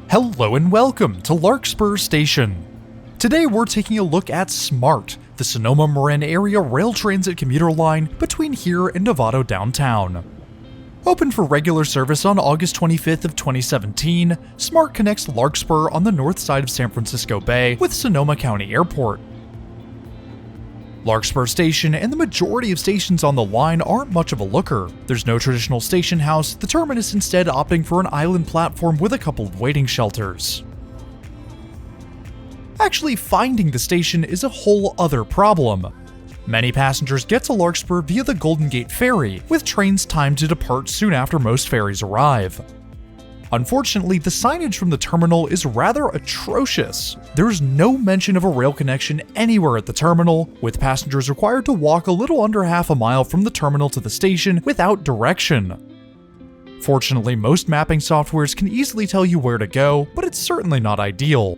Hello and welcome to Larkspur Station. Today we're taking a look at SMART, the Sonoma Marin area rail transit commuter line between here and Novato Downtown. Opened for regular service on August 25th of 2017, SMART connects Larkspur on the north side of San Francisco Bay with Sonoma County Airport. Larkspur Station and the majority of stations on the line aren't much of a looker. There's no traditional station house, the terminus instead opting for an island platform with a couple of waiting shelters. Actually finding the station is a whole other problem. Many passengers get to Larkspur via the Golden Gate Ferry, with trains timed to depart soon after most ferries arrive. Unfortunately, the signage from the terminal is rather atrocious. There's no mention of a rail connection anywhere at the terminal, with passengers required to walk a little under half a mile from the terminal to the station without direction. Fortunately, most mapping softwares can easily tell you where to go, but it's certainly not ideal.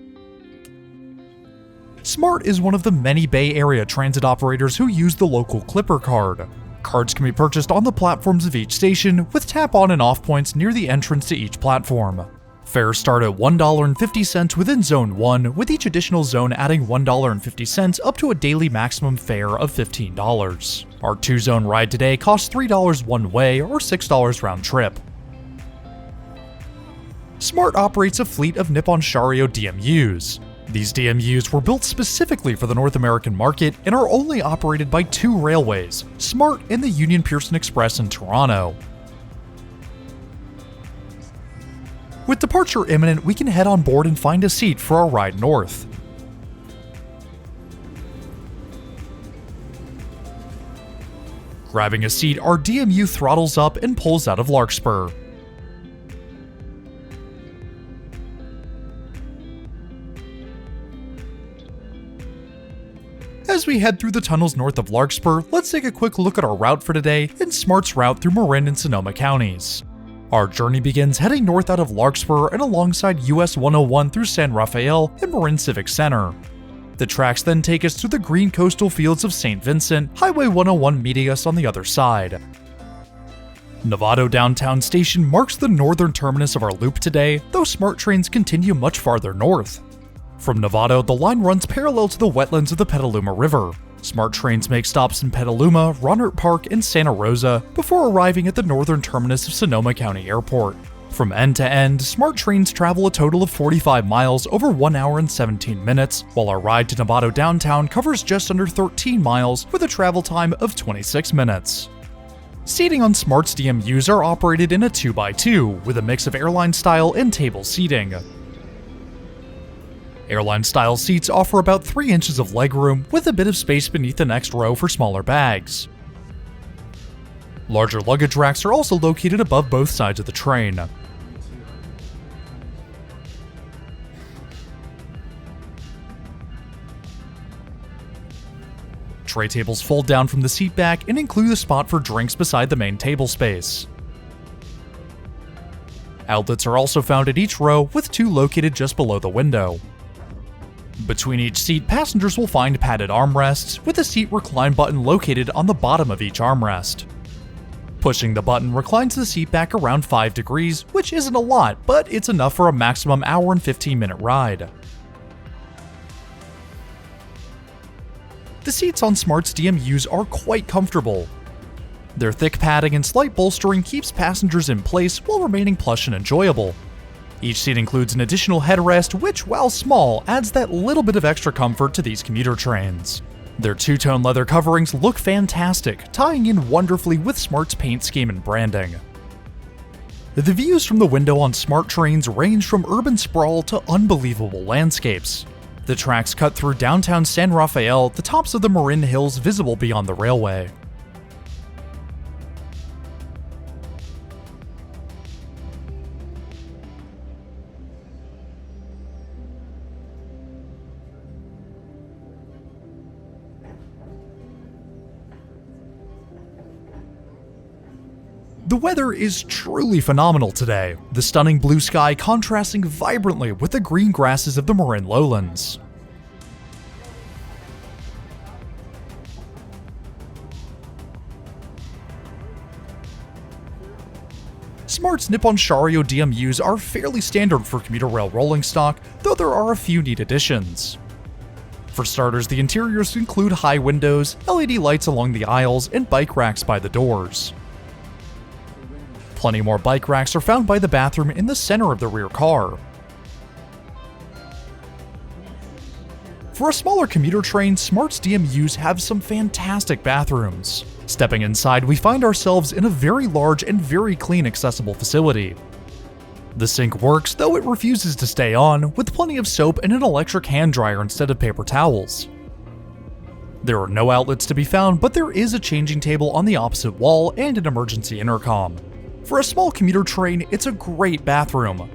SMART is one of the many Bay Area transit operators who use the local Clipper card. Cards can be purchased on the platforms of each station, with tap-on and off points near the entrance to each platform. Fares start at $1.50 within Zone 1, with each additional zone adding $1.50 up to a daily maximum fare of $15. Our two-zone ride today costs $3 one way or $6 round trip. SMART operates a fleet of Nippon-Sharyo DMUs. These DMUs were built specifically for the North American market and are only operated by two railways, SMART and the Union Pearson Express in Toronto. With departure imminent, we can head on board and find a seat for our ride north. Grabbing a seat, our DMU throttles up and pulls out of Larkspur. As we head through the tunnels north of Larkspur, let's take a quick look at our route for today and SMART's route through Marin and Sonoma counties. Our journey begins heading north out of Larkspur and alongside US 101 through San Rafael and Marin Civic Center. The tracks then take us through the green coastal fields of St. Vincent, Highway 101 meeting us on the other side. Novato Downtown Station marks the northern terminus of our loop today, though SMART trains continue much farther north. From Novato, the line runs parallel to the wetlands of the Petaluma River. SMART trains make stops in Petaluma, Rohnert Park, and Santa Rosa before arriving at the northern terminus of Sonoma County Airport. From end to end, SMART trains travel a total of 45 miles over 1 hour and 17 minutes, while our ride to Novato Downtown covers just under 13 miles with a travel time of 26 minutes. Seating on SMART's DMUs are operated in a 2x2 with a mix of airline style and table seating. Airline-style seats offer about 3 inches of legroom, with a bit of space beneath the next row for smaller bags. Larger luggage racks are also located above both sides of the train. Tray tables fold down from the seat back and include a spot for drinks beside the main table space. Outlets are also found at each row, with 2 located just below the window. Between each seat, passengers will find padded armrests, with a seat recline button located on the bottom of each armrest. Pushing the button reclines the seat back around 5 degrees, which isn't a lot, but it's enough for a maximum hour and 15-minute ride. The seats on SMART's DMUs are quite comfortable. Their thick padding and slight bolstering keeps passengers in place while remaining plush and enjoyable. Each seat includes an additional headrest, which, while small, adds that little bit of extra comfort to these commuter trains. Their two-tone leather coverings look fantastic, tying in wonderfully with SMART's paint scheme and branding. The views from the window on SMART trains range from urban sprawl to unbelievable landscapes. The tracks cut through downtown San Rafael, the tops of the Marin Hills visible beyond the railway. The weather is truly phenomenal today, the stunning blue sky contrasting vibrantly with the green grasses of the Marin lowlands. Smart's Nippon-Sharyo DMUs are fairly standard for commuter rail rolling stock, though there are a few neat additions. For starters, the interiors include high windows, LED lights along the aisles, and bike racks by the doors. Plenty more bike racks are found by the bathroom in the center of the rear car. For a smaller commuter train, Smart's DMUs have some fantastic bathrooms. Stepping inside, we find ourselves in a very large and very clean accessible facility. The sink works, though it refuses to stay on, with plenty of soap and an electric hand dryer instead of paper towels. There are no outlets to be found, but there is a changing table on the opposite wall and an emergency intercom. For a small commuter train, it's a great bathroom.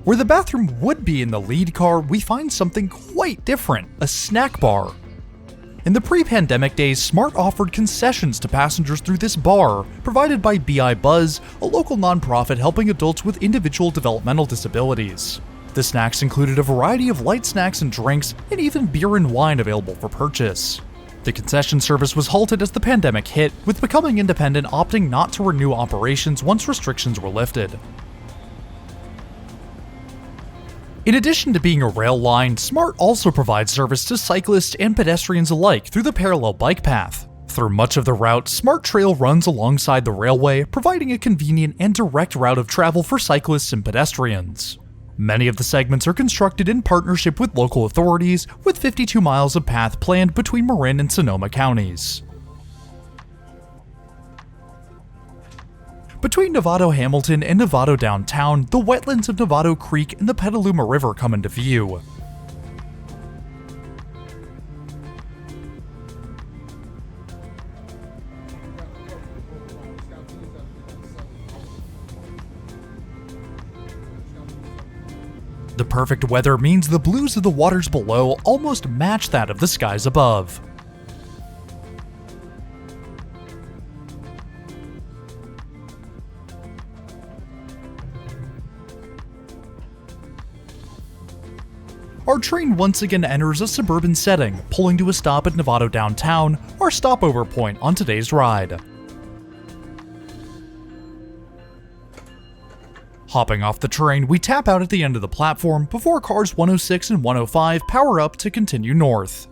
Where the bathroom would be in the lead car, we find something quite different, a snack bar. In the pre-pandemic days, Smart offered concessions to passengers through this bar, provided by BI Buzz, a local nonprofit helping adults with individual developmental disabilities. The snacks included a variety of light snacks and drinks, and even beer and wine available for purchase. The concession service was halted as the pandemic hit, with Becoming Independent opting not to renew operations once restrictions were lifted. In addition to being a rail line, Smart also provides service to cyclists and pedestrians alike through the parallel bike path. Through much of the route, Smart Trail runs alongside the railway, providing a convenient and direct route of travel for cyclists and pedestrians. Many of the segments are constructed in partnership with local authorities, with 52 miles of path planned between Marin and Sonoma counties. Between Novato Hamilton and Novato Downtown, the wetlands of Novato Creek and the Petaluma River come into view. The perfect weather means the blues of the waters below almost match that of the skies above. Our train once again enters a suburban setting, pulling to a stop at Novato Downtown, our stopover point on today's ride. Hopping off the train, we tap out at the end of the platform before cars 106 and 105 power up to continue north.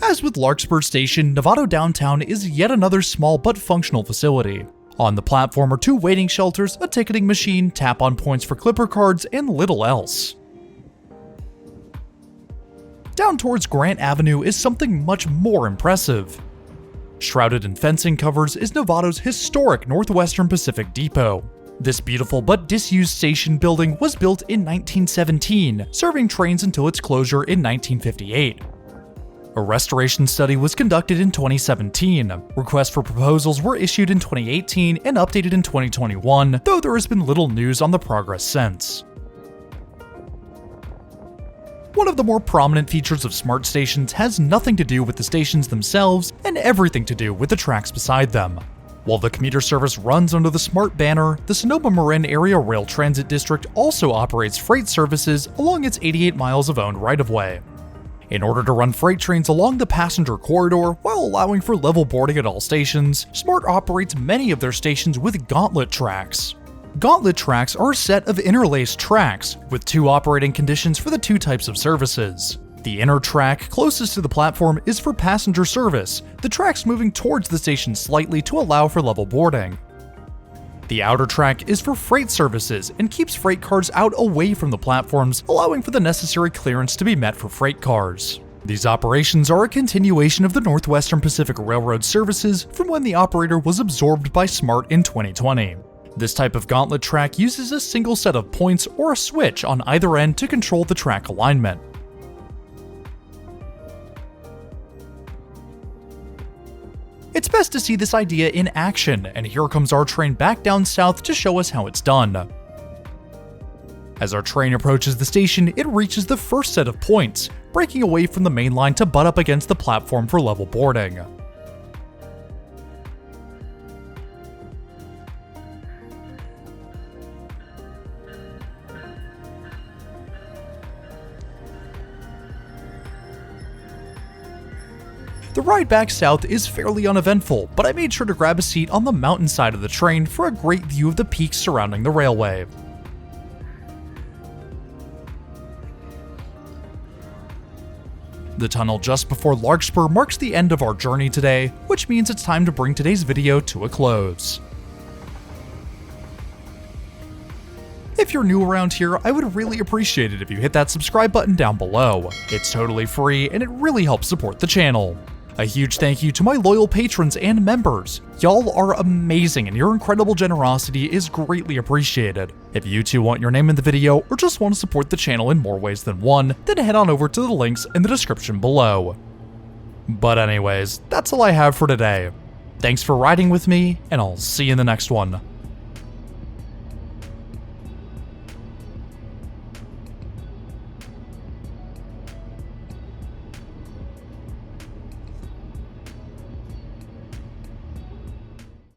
As with Larkspur Station, Novato Downtown is yet another small but functional facility. On the platform are 2 waiting shelters, a ticketing machine, tap-on points for Clipper cards, and little else. Down towards Grant Avenue is something much more impressive. Shrouded in fencing covers is Novato's historic Northwestern Pacific Depot. This beautiful but disused station building was built in 1917, serving trains until its closure in 1958. A restoration study was conducted in 2017, requests for proposals were issued in 2018 and updated in 2021, though there has been little news on the progress since. One of the more prominent features of smart stations has nothing to do with the stations themselves and everything to do with the tracks beside them. While the commuter service runs under the SMART banner, the Sonoma Marin Area Rail Transit District also operates freight services along its 88 miles of owned right-of-way. In order to run freight trains along the passenger corridor while allowing for level boarding at all stations, SMART operates many of their stations with Gauntlet tracks. Gauntlet tracks are a set of interlaced tracks, with 2 operating conditions for the 2 types of services. The inner track, closest to the platform, is for passenger service, the tracks moving towards the station slightly to allow for level boarding. The outer track is for freight services and keeps freight cars out away from the platforms, allowing for the necessary clearance to be met for freight cars. These operations are a continuation of the Northwestern Pacific Railroad services from when the operator was absorbed by SMART in 2020. This type of gauntlet track uses a single set of points or a switch on either end to control the track alignment. It's best to see this idea in action, and here comes our train back down south to show us how it's done. As our train approaches the station, it reaches the first set of points, breaking away from the main line to butt up against the platform for level boarding. The ride back south is fairly uneventful, but I made sure to grab a seat on the mountain side of the train for a great view of the peaks surrounding the railway. The tunnel just before Larkspur marks the end of our journey today, which means it's time to bring today's video to a close. If you're new around here, I would really appreciate it if you hit that subscribe button down below. It's totally free and it really helps support the channel. A huge thank you to my loyal patrons and members. Y'all are amazing and your incredible generosity is greatly appreciated. If you too want your name in the video or just want to support the channel in more ways than one, then head on over to the links in the description below. But anyways, that's all I have for today. Thanks for riding with me, and I'll see you in the next one.